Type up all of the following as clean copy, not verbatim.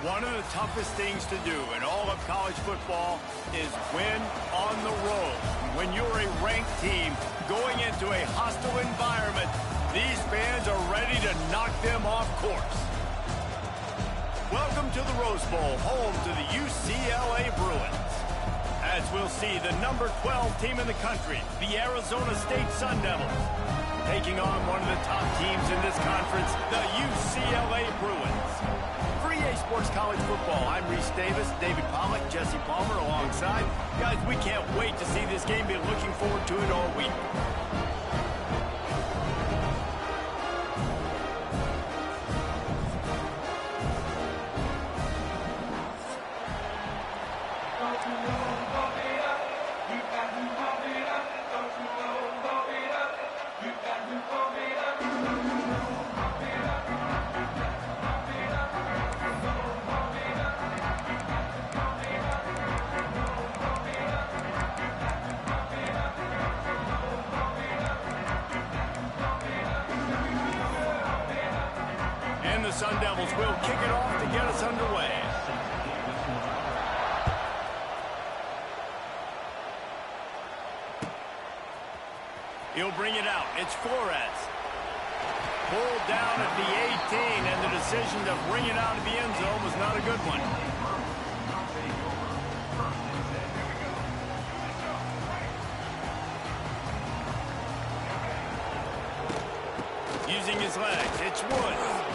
One of the toughest things to do in all of college football is win on the road. When you're a ranked team going into a hostile environment, these fans are ready to knock them off course. Welcome to the Rose Bowl, home to the UCLA Bruins. As we'll see, the number 12 team in the country, the Arizona State Sun Devils, taking on one of the top teams in this conference, the UCLA Bruins. For EA Sports College Football, I'm Reese Davis, David Pollack, Jesse Palmer alongside. Guys, we can't wait to see this game. Been looking forward to it all week. The Sun Devils will kick it off to get us underway. He'll bring it out. It's Flores. Pulled down at the 18, and the decision to bring it out of the end zone was not a good one. Using his legs, it's Woods.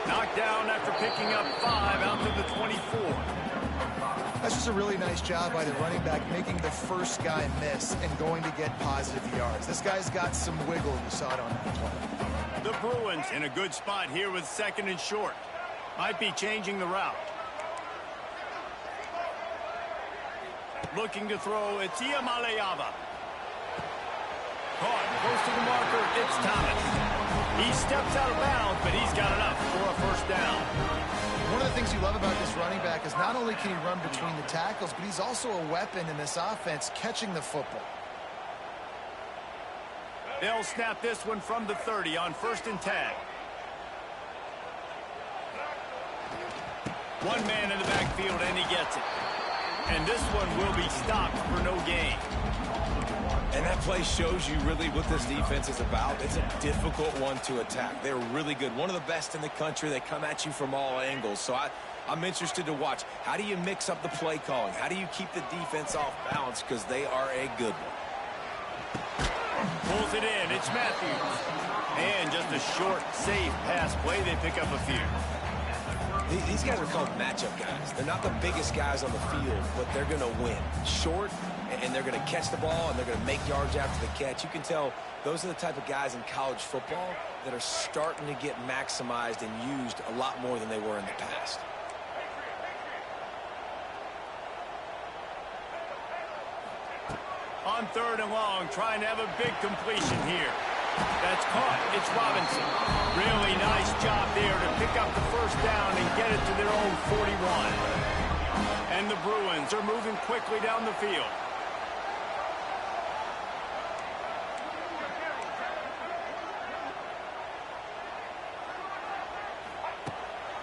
Knocked down after picking up 5 out to the 24. That's just a really nice job by the running back, making the first guy miss and going to get positive yards. This guy's got some wiggle. You saw it on that play. The Bruins in a good spot here with 2nd and short. Might be changing the route. Looking to throw, it's Ncaa. Caught close to the marker, it's Thomas. He steps out of bounds, but he's got enough for a first down. One of the things you love about this running back is not only can he run between the tackles, but he's also a weapon in this offense, catching the football. They'll snap this one from the 30 on 1st and 10. One man in the backfield, and he gets it. And this one will be stopped for no gain. And that play shows you really what this defense is about. It's a difficult one to attack. They're really good. One of the best in the country. They come at you from all angles. So I'm interested to watch. How do you mix up the play calling? How do you keep the defense off balance? Because they are a good one. Pulls it in. It's Matthews. And just a short, safe pass play. They pick up a few. These guys are called matchup guys. They're not the biggest guys on the field, but they're going to win. Short, and they're going to catch the ball, and they're going to make yards after the catch. You can tell those are the type of guys in college football that are starting to get maximized and used a lot more than they were in the past. On 3rd and long, trying to have a big completion here. That's caught. It's Robinson. Really nice job there to pick up the first down and get it to their own 41. And the Bruins are moving quickly down the field.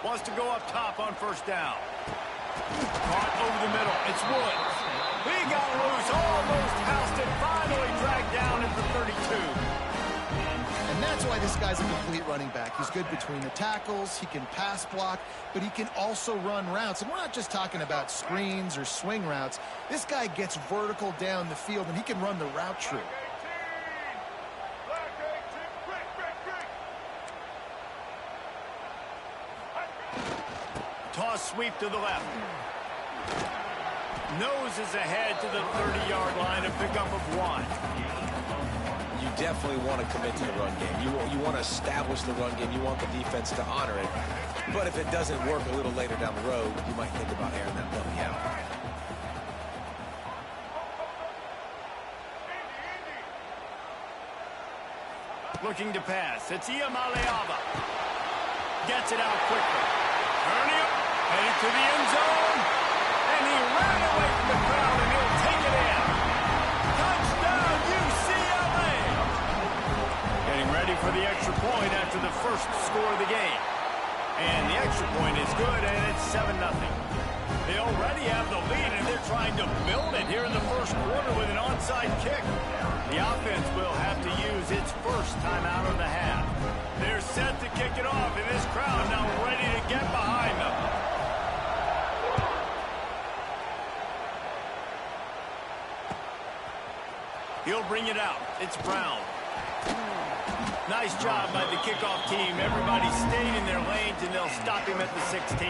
Wants to go up top on 1st down. Caught over the middle. It's Woods. He got loose, almost passed it, finally dragged down at the 32. And that's why this guy's a complete running back. He's good between the tackles, he can pass block, but he can also run routes. And we're not just talking about screens or swing routes. This guy gets vertical down the field, and he can run the route tree. Toss sweep to the left. Noses ahead to the 30-yard line, a pickup of 1. You definitely want to commit to the run game. You want to establish the run game. You want the defense to honor it. But if it doesn't work a little later down the road, you might think about airing that puppy out. Looking to pass. It's Ncaa. Gets it out quickly. Turning up. Headed to the end zone. And he ran away from the crowd, and he'll take it in. Touchdown, UCLA. Getting ready for the extra point after the first score of the game. And the extra point is good, and it's 7-0. They already have the lead, and they're trying to build it here in the first quarter with an onside kick. The offense will have to use its first timeout of the half. They're set to kick it off, and this crowd now ready to get behind them. He'll bring it out. It's Brown. Nice job by the kickoff team. Everybody stayed in their lanes, and they'll stop him at the 16.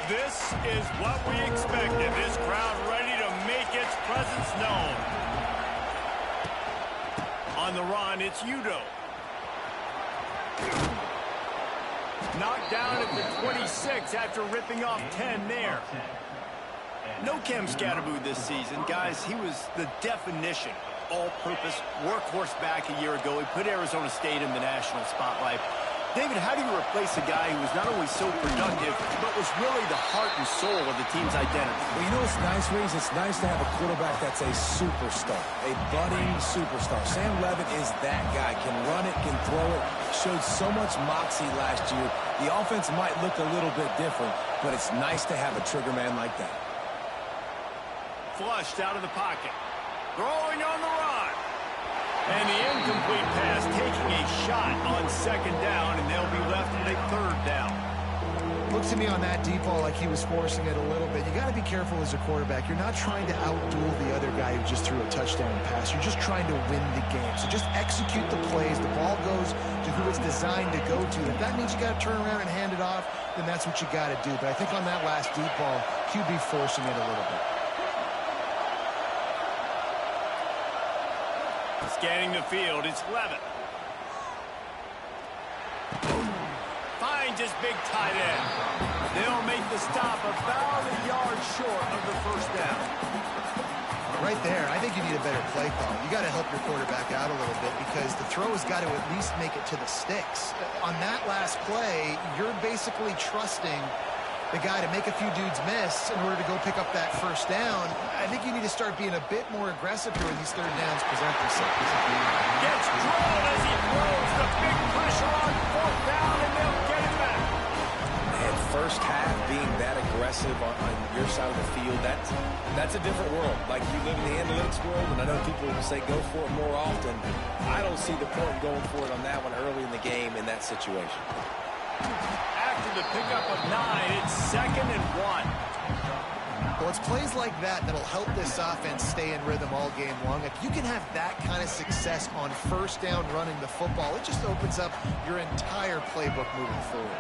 This is what we expected. This crowd ready to make its presence known. On the run, it's Udo. Knocked down at the 26 after ripping off 10 there. No Ncaa this season, guys. He was the definition of all-purpose workhorse back a year ago. He put Arizona State in the national spotlight. David, how do you replace a guy who was not only so productive, but was really the heart and soul of the team's identity? Well, you know what's nice, Reese? It's nice to have a quarterback that's a superstar, a budding superstar. Sam Levitt is that guy. Can run it, can throw it. Showed so much moxie last year. The offense might look a little bit different, but it's nice to have a trigger man like that. Flushed out of the pocket. Throwing on the run. And the incomplete pass taking a shot on second down, and they'll be left with a third down. Looks to me on that deep ball like he was forcing it a little bit. You got to be careful as a quarterback. You're not trying to outduel the other guy who just threw a touchdown pass. You're just trying to win the game. So just execute the plays. The ball goes to who it's designed to go to. If that means you got to turn around and hand it off, then that's what you got to do. But I think on that last deep ball, QB forcing it a little bit. Scanning the field, it's Levitt. Finds his big tight end. They'll make the stop about a yard short of the first down. Right there, I think you need a better play call. You got to help your quarterback out a little bit because the throw has got to at least make it to the sticks. On that last play, you're basically trusting the guy to make a few dudes miss in order to go pick up that first down. I think you need to start being a bit more aggressive here when these third downs present themselves. Gets drilled as he throws the big pressure on fourth down, and they'll get it back. Man, first half being that aggressive on your side of the field, that's a different world. Like, you live in the analytics world, and I know people say go for it more often. I don't see the point in going for it on that one early in the game in that situation. After the pickup of 9, it's 2nd and 1. Well, it's plays like that that'll help this offense stay in rhythm all game long. If you can have that kind of success on first down running the football, it just opens up your entire playbook moving forward.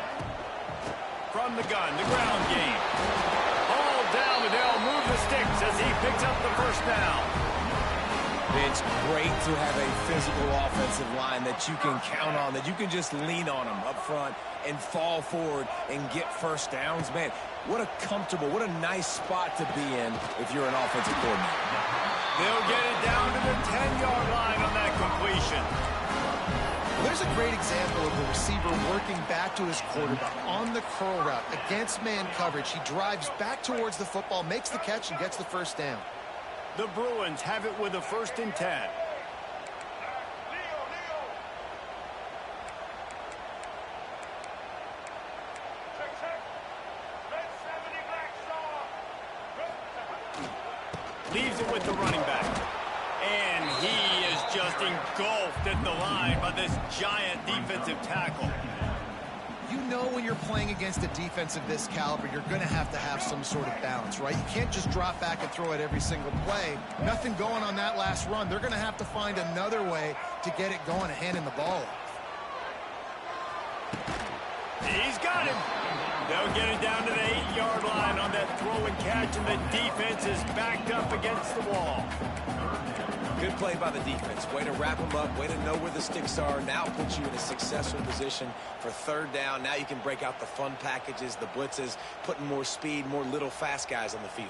From the gun, the ground game. All down, and they'll move the sticks as he picks up the first down. It's great to have a physical offensive line that you can count on, that you can just lean on them up front and fall forward and get first downs. Man, what a comfortable, what a nice spot to be in if you're an offensive coordinator. They'll get it down to the 10-yard line on that completion. There's a great example of the receiver working back to his quarterback on the curl route against man coverage. He drives back towards the football, makes the catch, and gets the first down. The Bruins have it with a 1st and 10. Leaves it with the running back. And he is just engulfed at the line by this giant defensive tackle. You know when you're playing against a defense of this caliber, you're going to have some sort of balance, right? You can't just drop back and throw it every single play. Nothing going on that last run. They're going to have to find another way to get it going and hand him the ball off. He's got him. They'll get it down to the 8-yard line on that throw and catch, and the defense is backed up against the wall. Good play by the defense. Way to wrap them up. Way to know where the sticks are. Now puts you in a successful position for third down. Now you can break out the fun packages, the blitzes, putting more speed, more little fast guys on the field.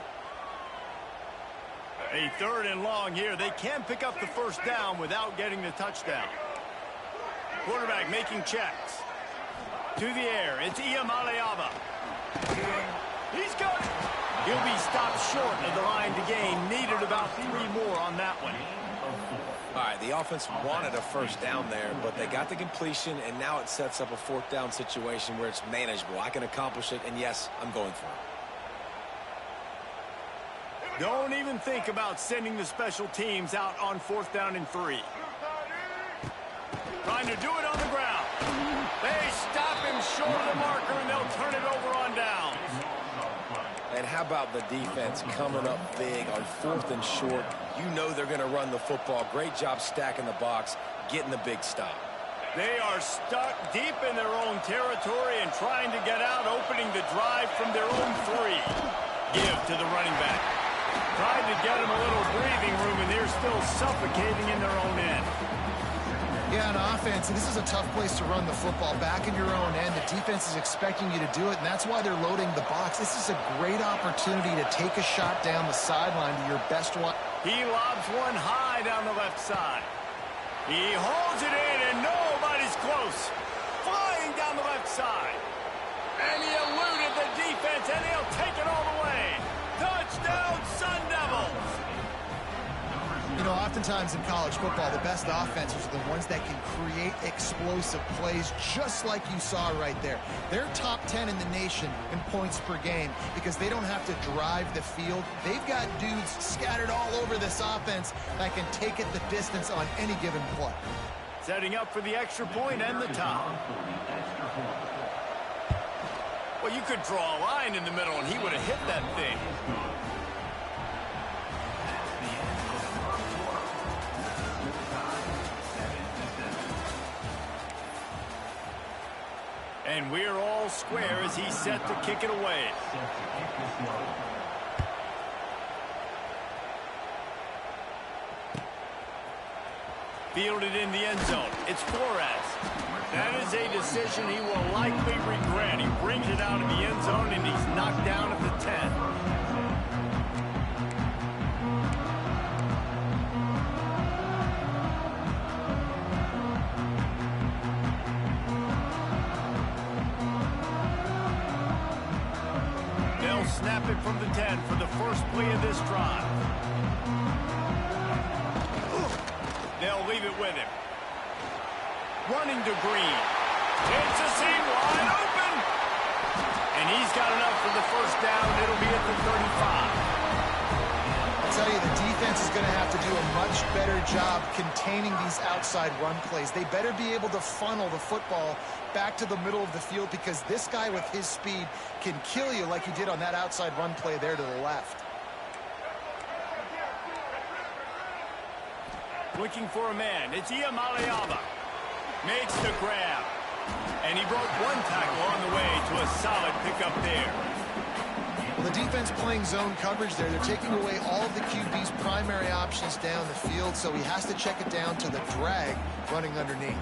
A 3rd and long here. They can pick up the first down without getting the touchdown. Quarterback making checks. To the air, it's Ncaa. He's got it. He'll be stopped short of the line to gain. Needed about 3 more on that one. All right, the offense wanted a first down there, but they got the completion, and now it sets up a 4th down situation where it's manageable. I can accomplish it, and yes, I'm going for it. Don't even think about sending the special teams out on 4th down and 3. Trying to do it on the ground. They stop him short of the marker, and they'll turn it over on downs. And how about the defense coming up big on 4th and short? You know they're going to run the football. Great job stacking the box, getting the big stop. They are stuck deep in their own territory and trying to get out, opening the drive from their own 3. Give to the running back. Tried to get him a little breathing room, and they're still suffocating in their own end. Yeah, on offense, this is a tough place to run the football. Back in your own end, the defense is expecting you to do it, and that's why they're loading the box. This is a great opportunity to take a shot down the sideline to your best one. He lobs one high down the left side. He holds it in, and nobody's close. Flying down the left side. And he eluded the defense, and he'll take it all the way. Touchdown, Sun Devils! You know, oftentimes in college football, the best offenses are the ones that can create explosive plays, just like you saw right there. They're top 10 in the nation in points per game because they don't have to drive the field. They've got dudes scattered all over this offense that can take it the distance on any given play. Setting up for the extra point and the top. Well, you could draw a line in the middle, and he would have hit that thing. And we're all square as he's set to kick it away. Fielded in the end zone. It's Flores. That is a decision he will likely regret. He brings it out of the end zone, and he's knocked down at the 10. Snap it from the 10 for the first play of this drive. They'll leave it with him. Running to Green. It's a seam wide open. And he's got enough for the first down. It'll be at the 35. I'll tell you, the defense is going to have to do a much better job containing these outside run plays. They better be able to funnel the football back to the middle of the field because this guy with his speed can kill you like he did on that outside run play there to the left. Looking for a man. It's Ncaa. Makes the grab. And he broke one tackle on the way to a solid pickup there. Well, the defense playing zone coverage there. They're taking away all of the QB's primary options down the field, so he has to check it down to the drag running underneath.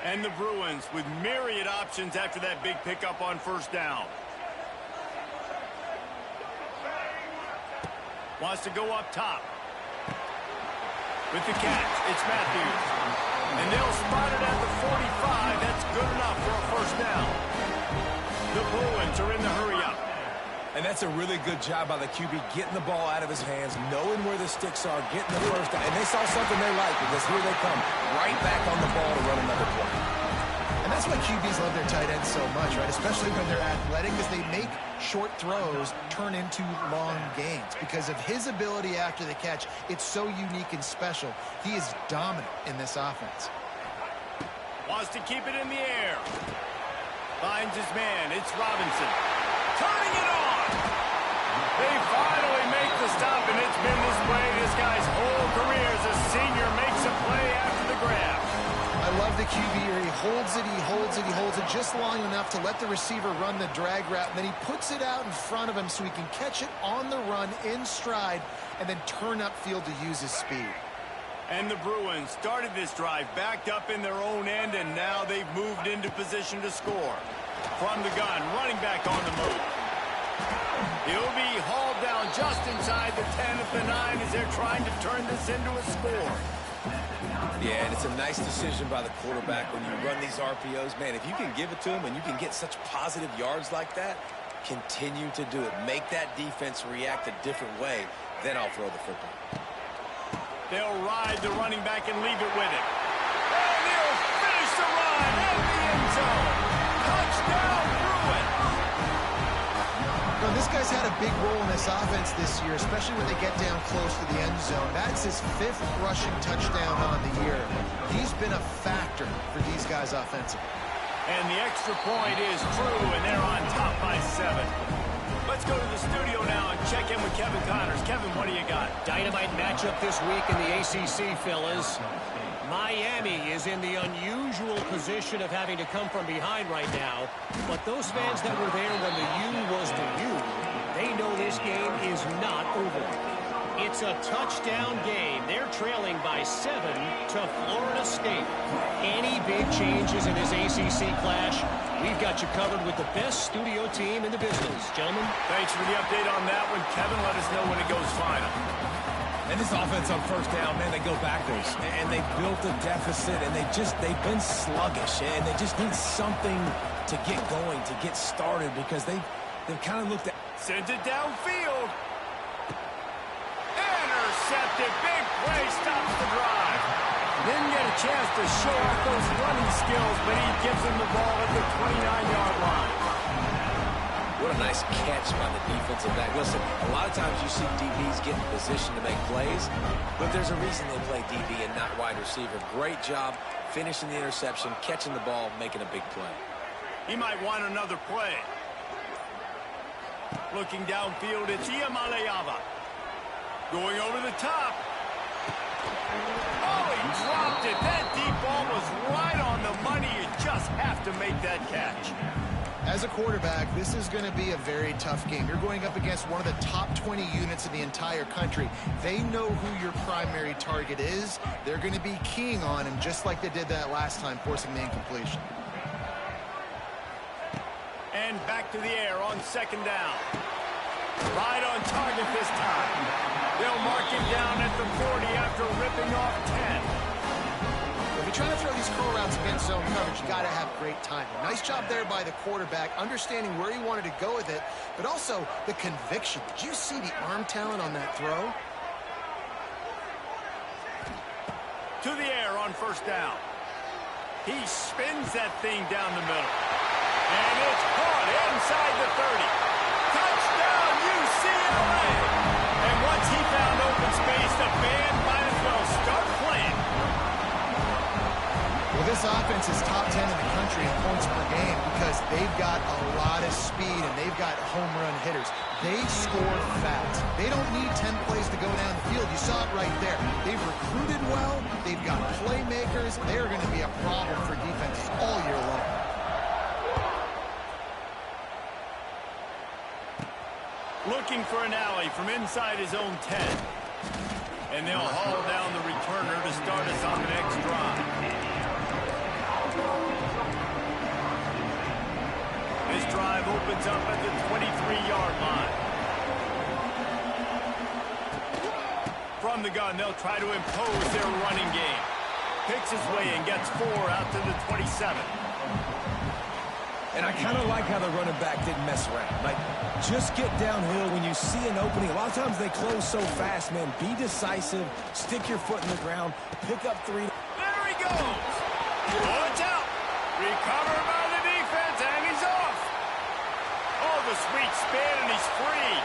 And the Bruins with myriad options after that big pickup on first down. Wants to go up top. With the catch, it's Matthews. And they'll spot it at the 45. That's good enough for a first down. The Bruins are in the hurry-up. And that's a really good job by the QB getting the ball out of his hands, knowing where the sticks are, getting the first down. And they saw something they like because here they come right back on the ball to run another play. And that's why QBs love their tight ends so much, right? Especially when they're athletic, because they make short throws turn into long gains. Because of his ability after the catch, it's so unique and special. He is dominant in this offense. Wants to keep it in the air. Finds his man. It's Robinson. Turning it on. They finally make the stop, and it's been this way this guy's whole career as a senior makes a play after the grab. I love the QB here. He holds it, he holds it, he holds it just long enough to let the receiver run the drag route, and then he puts it out in front of him so he can catch it on the run in stride and then turn upfield to use his speed. And the Bruins started this drive backed up in their own end, and now they've moved into position to score. From the gun, running back on the move. He'll be hauled down just inside the 10 at the 9 as they're trying to turn this into a score. Yeah, and it's a nice decision by the quarterback when you run these RPOs. Man, if you can give it to him and you can get such positive yards like that, continue to do it. Make that defense react a different way. Then I'll throw the football. They'll ride the running back and leave it with him. And he'll finish the run in the end zone. Touchdown, Bruins! No, this guy's had a big role in this offense this year, especially when they get down close to the end zone. That's his 5th rushing touchdown on the year. He's been a factor for these guys offensively. And the extra point is true, and they're on top by 7. Let's go to the studio now and check in with Kevin Connors. Kevin, what do you got? Dynamite matchup this week in the ACC, fellas. Miami is in the unusual position of having to come from behind right now. But those fans that were there when the U was the U, they know this game is not over. It's a touchdown game. They're trailing by 7 to Florida State. Any big changes in this ACC clash, we've got you covered with the best studio team in the business. Gentlemen. Thanks for the update on that one. Kevin, let us know when it goes final. And this offense on first down, man, they go backwards. And they built a deficit, and they've been sluggish. And they just need something to get going, to get started, because they've kind of looked at... Sends it downfield. Intercepted. Big play stops the drive. Didn't get a chance to show off those running skills, but he gives him the ball at the 29-yard line. What a nice catch by the defensive back. Listen, a lot of times you see DBs get in position to make plays, but there's a reason they play DB and not wide receiver. Great job finishing the interception, catching the ball, making a big play. He might want another play. Looking downfield, it's Ncaa. Going over the top. Oh, he dropped it. That deep ball was right on the money. You just have to make that catch. As a quarterback, this is going to be a very tough game. You're going up against one of the top 20 units in the entire country. They know who your primary target is. They're going to be keying on him just like they did that last time, forcing the incompletion. And back to the air on second down. Right on target this time. They'll mark him down at the 40 after ripping off 10. If you're trying to throw these curl routes against zone coverage, you got to have great timing. Nice job there by the quarterback, understanding where he wanted to go with it, but also the conviction. Did you see the arm talent on that throw? To the air on first down. He spins that thing down the middle. And it's caught inside the 30. Touchdown, UCLA! And once he found open space, the band might as well start playing. Well, this offense is top 10 in the country in points per game because they've got a lot of speed and they've got home run hitters. They score fast. They don't need 10 plays to go down the field. You saw it right there. They've recruited well. They've got playmakers. They're going to be a problem for defenses all year long. Looking for an alley from inside his own 10. And they'll haul down the returner to start us on the next drive. This drive opens up at the 23-yard line. From the gun, they'll try to impose their running game. Picks his way and gets 4 out to the 27. And I kind of like how the running back didn't mess around. Like, just get downhill when you see an opening. A lot of times they close so fast, man. Be decisive. Stick your foot in the ground. Pick up 3. There he goes. Oh, it's out. Recovered by the defense, and he's off. Oh, the sweet spin, and he's free.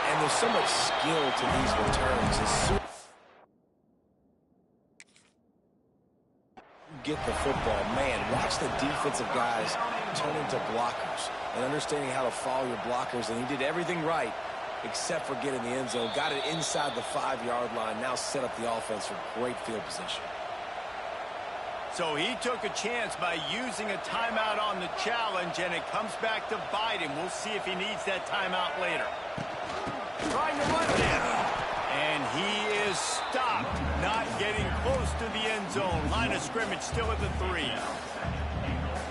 And there's so much skill to these returns. As soon get the football, man, watch the defensive guys turn into blockers and understanding how to follow your blockers, and he did everything right except for getting the end zone. Got it inside the 5-yard line, now set up the offense for great field position. So he took a chance by using a timeout on the challenge, and it comes back to bite him. We'll see if he needs that timeout later. Trying to run it in. And he is stopped, not getting close to the end zone. Line of scrimmage still at the 3.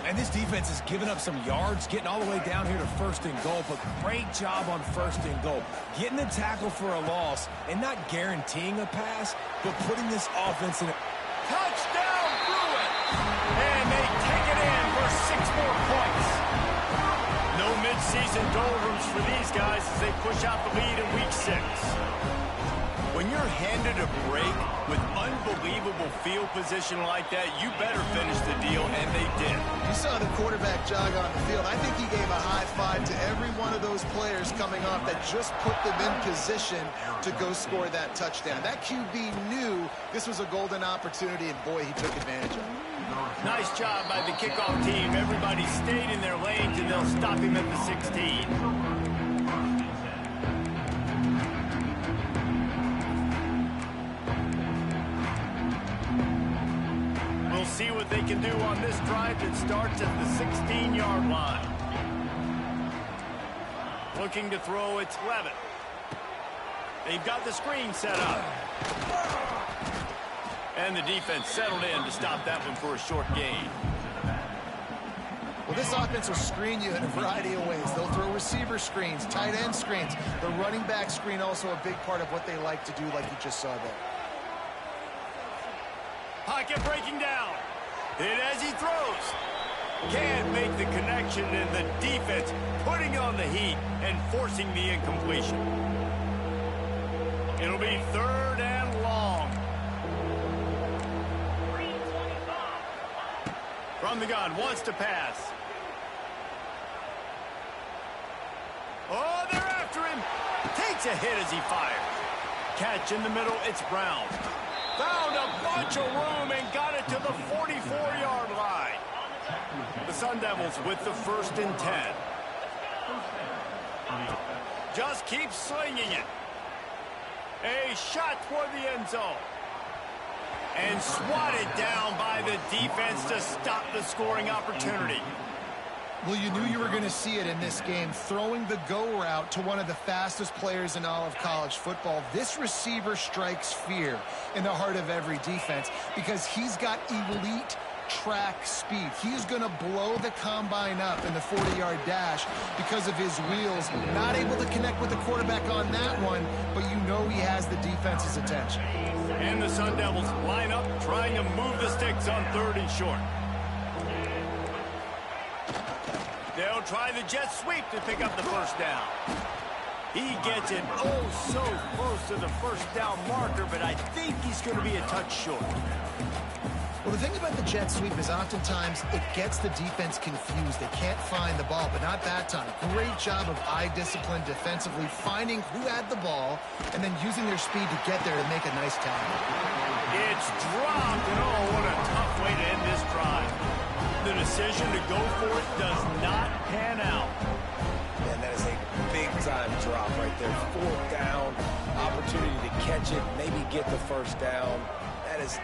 And this defense has given up some yards, getting all the way down here to 1st and goal, but great job on 1st and goal. Getting the tackle for a loss and not guaranteeing a pass, but putting this offense in a... Touchdown, Bruins! And they take it in for 6 more points. No midseason doldrums for these guys as they push out the lead in Week 6. When you're handed a break with unbelievable field position like that, you better finish the deal, and they did. You saw the quarterback jog on the field. I think he gave a high five to every one of those players coming off that just put them in position to go score that touchdown. That QB knew this was a golden opportunity, and boy, he took advantage of it. Nice job by the kickoff team. Everybody stayed in their lanes, and they'll stop him at the 16. See what they can do on this drive that starts at the 16-yard line. Looking to throw, it's Levin. They've got the screen set up. And the defense settled in to stop that one for a short gain. Well, this offense will screen you in a variety of ways. They'll throw receiver screens, tight end screens. The running back screen also a big part of what they like to do, like you just saw there. Pocket breaking down. Hit as he throws. Can't make the connection, and the defense putting on the heat and forcing the incompletion. It'll be 3rd and long. From the gun, wants to pass. Oh, they're after him. Takes a hit as he fires. Catch in the middle, it's Brown. Found a bunch of room and got it to the 44-yard line. The Sun Devils with the 1st and 10. Just keep slinging it. A shot toward the end zone. And swatted down by the defense to stop the scoring opportunity. Well, you knew you were going to see it in this game, throwing the go route to one of the fastest players in all of college football. This receiver strikes fear in the heart of every defense because he's got elite track speed. He's going to blow the combine up in the 40-yard dash because of his wheels. Not able to connect with the quarterback on that one, but you know he has the defense's attention. And the Sun Devils line up trying to move the sticks on 3rd and short. They'll try the jet sweep to pick up the 1st down. He gets it oh so close to the 1st down marker, but I think he's going to be a touch short. Well, the thing about the jet sweep is oftentimes it gets the defense confused. They can't find the ball, but not that time. Great job of eye discipline defensively, finding who had the ball, and then using their speed to get there to make a nice tackle. It's dropped, and oh, what a tough way to end this drive. The decision to go for it does not pan out. Man, that is a big-time drop right there. 4th down, opportunity to catch it, maybe get the 1st down.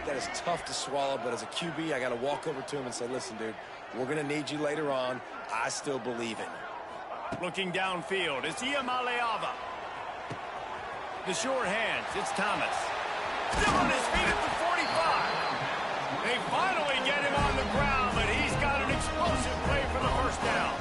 That is tough to swallow, but as a QB, I got to walk over to him and say, listen, dude, we're going to need you later on. I still believe in you. Looking downfield, it's Ncaa. The short hands, it's Thomas. Still on his feet at the 45. They finally get him on the ground, but he's got an explosive play for the 1st down.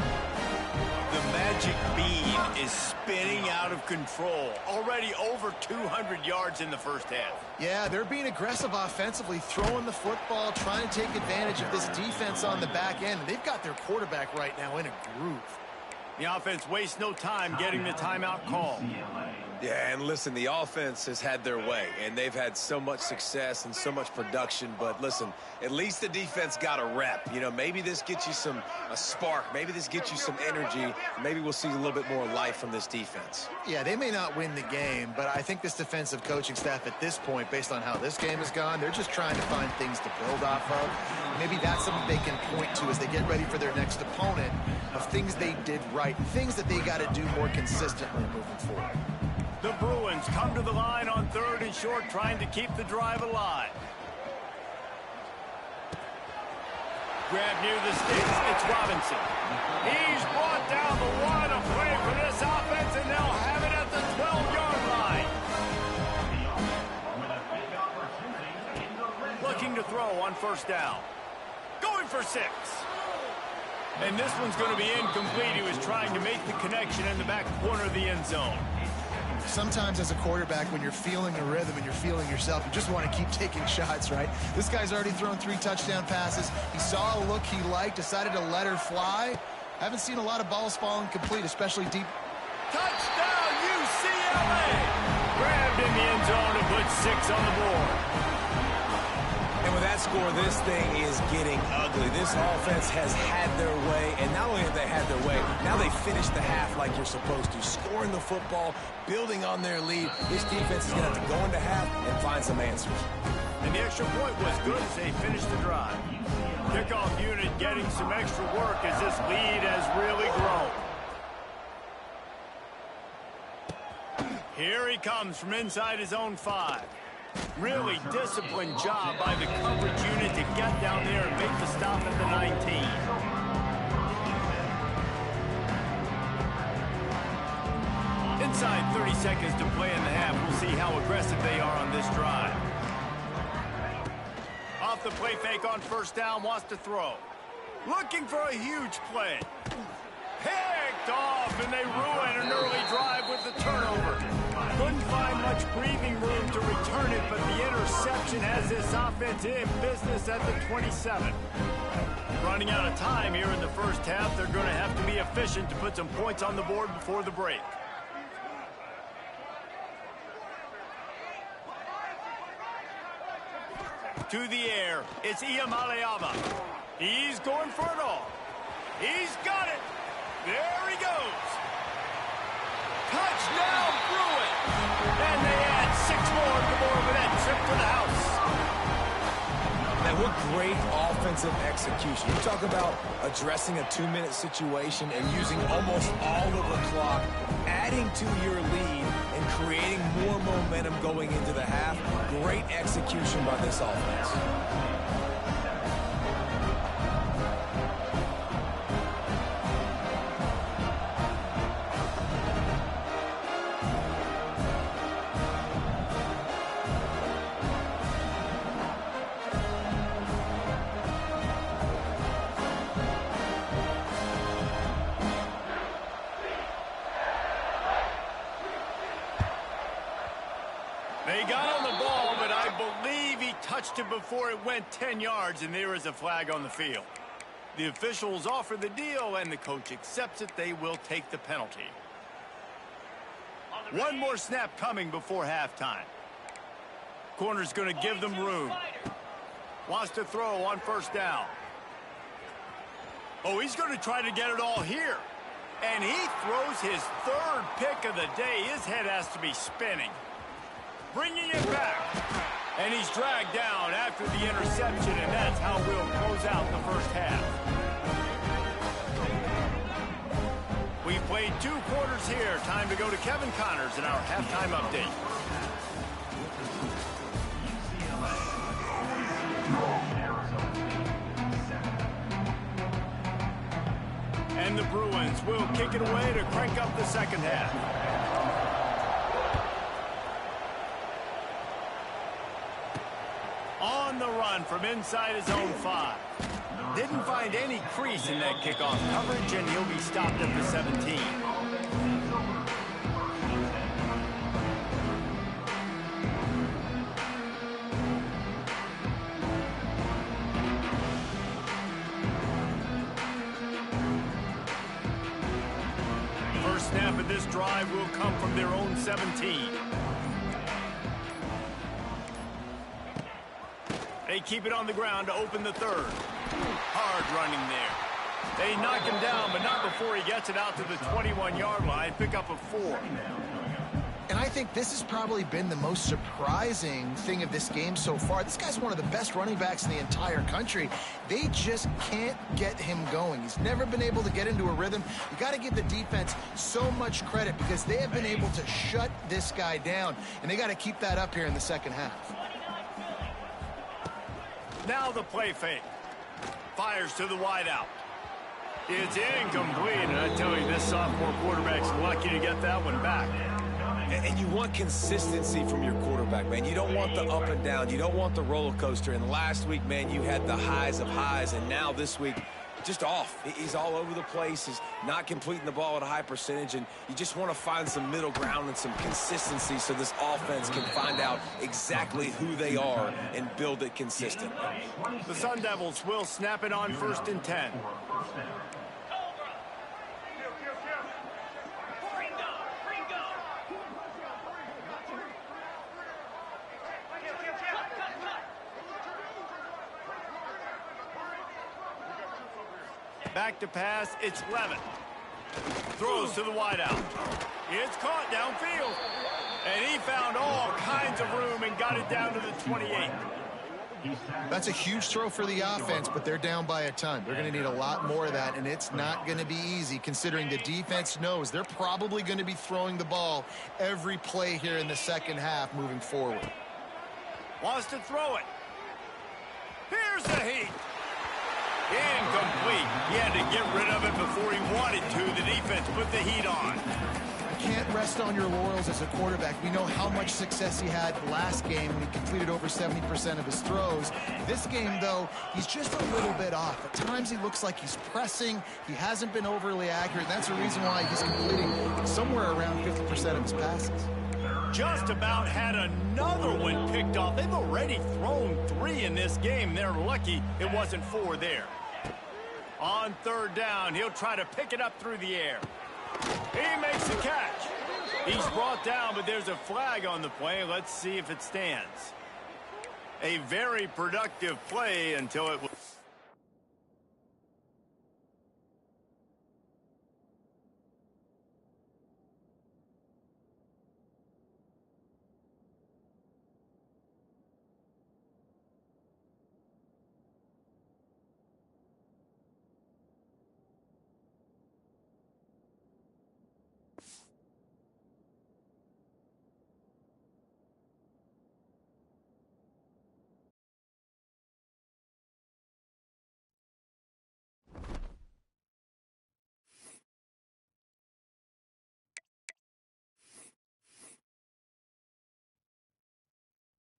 The magic beam is spinning out of control. Already over 200 yards in the 1st half. Yeah, they're being aggressive offensively, throwing the football, trying to take advantage of this defense on the back end. They've got their quarterback right now in a groove. The offense wastes no time getting the timeout call. Yeah, and listen, the offense has had their way, and they've had so much success and so much production. But listen, at least the defense got a rep. You know, maybe this gets you a spark. Maybe this gets you some energy. Maybe we'll see a little bit more life from this defense. Yeah, they may not win the game, but I think this defensive coaching staff at this point, based on how this game has gone, they're just trying to find things to build off of. Maybe that's something they can point to as they get ready for their next opponent of things they did right, things that they got to do more consistently moving forward. The Bruins come to the line on 3rd and short, trying to keep the drive alive. Grab near the sticks, it's Robinson. He's brought down the one, a play for this offense, and they'll have it at the 12-yard line. Looking to throw on 1st down. Going for 6. And this one's going to be incomplete. He was trying to make the connection in the back corner of the end zone. Sometimes as a quarterback, when you're feeling a rhythm and you're feeling yourself, you just want to keep taking shots, right? This guy's already thrown 3 touchdown passes. He saw a look he liked, decided to let her fly. Haven't seen a lot of balls falling complete, especially deep. Touchdown, UCLA! Grabbed in the end zone and put 6 on the board. And with that score, this thing is getting ugly. This offense has had their way, and not only have they had their way, now they finished the half like you're supposed to, scoring the football, building on their lead. This defense is going to have to go into half and find some answers. And the extra point was good as they finished the drive. Kickoff unit getting some extra work as this lead has really grown. Here he comes from inside his own 5. Really disciplined job by the coverage unit to get down there and make the stop at the 19. Inside 30 seconds to play in the half. We'll see how aggressive they are on this drive. Off the play fake on first down, wants to throw. Looking for a huge play. Picked off, and they ruin an early drive with the turnover. Couldn't find much breathing room to return it, but the interception has this offense in business at the 27. Running out of time here in the first half, they're going to have to be efficient to put some points on the board before the break. To the air, it's Iyamaleava. He's going for it all. He's got it. There he goes. Touchdown, Bruin. And they add 6 more to the board with that trip to the house. Man, what great offensive execution. You talk about addressing a 2-minute situation and using almost all of the clock, adding to your lead and creating more momentum going into the half. Great execution by this offense. They got on the ball, but I believe he touched it before it went 10 yards, and there is a flag on the field. The officials offer the deal, and the coach accepts it. They will take the penalty. One more snap coming before halftime. Corner's going to give them room. Wants to throw on first down. Oh, he's going to try to get it all here. And he throws his 3rd pick of the day. His head has to be spinning. Bringing it back. And he's dragged down after the interception, and that's how we'll close out the first half. We've played 2 quarters here. Time to go to Kevin Connors in our halftime update. And the Bruins will kick it away to crank up the second half. On the run from inside his own 5. Didn't find any crease in that kickoff coverage, and he'll be stopped at the 17. First snap of this drive will come from their own 17. They keep it on the ground to open the 3rd. Hard running there. They knock him down, but not before he gets it out to the 21-yard line. Pick up a 4. And I think this has probably been the most surprising thing of this game so far. This guy's one of the best running backs in the entire country. They just can't get him going. He's never been able to get into a rhythm. You got to give the defense so much credit because they have been able to shut this guy down, and they got to keep that up here in the second half. Now the play fake. Fires to the wideout. It's incomplete, and I tell you, this sophomore quarterback's lucky to get that one back. And you want consistency from your quarterback, man. You don't want the up and down. You don't want the roller coaster. And last week, man, you had the highs of highs, and now this week, just off. He's all over the place. He's not completing the ball at a high percentage, and you just want to find some middle ground and some consistency so this offense can find out exactly who they are and build it consistently. The Sun Devils will snap it on 1st and 10. Back to pass, it's Levin. Throws to the wideout. It's caught downfield. And he found all kinds of room and got it down to the 28. That's a huge throw for the offense, but they're down by a ton. They're going to need a lot more of that, and it's not going to be easy considering the defense knows they're probably going to be throwing the ball every play here in the second half moving forward. Wants to throw it. Here's the heat. Incomplete. He had to get rid of it before he wanted to. The defense put the heat on. You can't rest on your laurels as a quarterback. We know how much success he had last game when he completed over 70% of his throws. This game, though, he's just a little bit off. At times he looks like he's pressing. He hasn't been overly accurate. That's the reason why he's completing somewhere around 50% of his passes. Just about had another one picked off. They've already thrown 3 in this game. They're lucky it wasn't 4 there. On 3rd down, he'll try to pick it up through the air. He makes the catch. He's brought down, but there's a flag on the play. Let's see if it stands. A very productive play until it was...